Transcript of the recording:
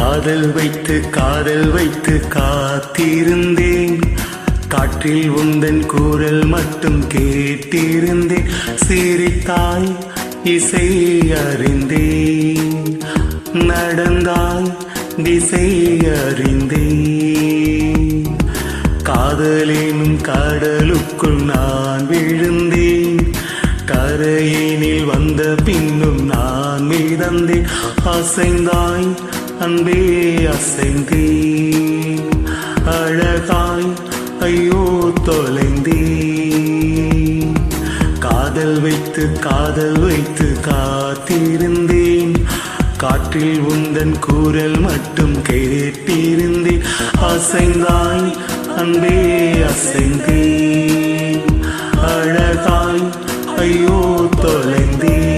காதல் வைத்து காத்திருந்தேன். காற்றில் உந்தன் குரல் மட்டும் கேட்டிருந்தேன். சிரித்தாய் இசை அறிந்தேன், நடந்தாய் திசை அறிந்தேன். காதலேனும் கடலுக்குள் நான் விழுந்தேன். கரையினில் வந்த பின்னும் நான் மிதந்தேன். அசைந்தாய் அன்பே அசைந்தேன், அழகாய் ஐயோ தொலைந்தேன். காதல் வைத்து காத்திருந்தேன். காற்றில் உந்தன் குரல் மட்டும் கேட்டிருந்தேன். அசைந்தாய் அன்பே அசைந்தேன், அழகாய் ஐயோ தொலைந்தேன்.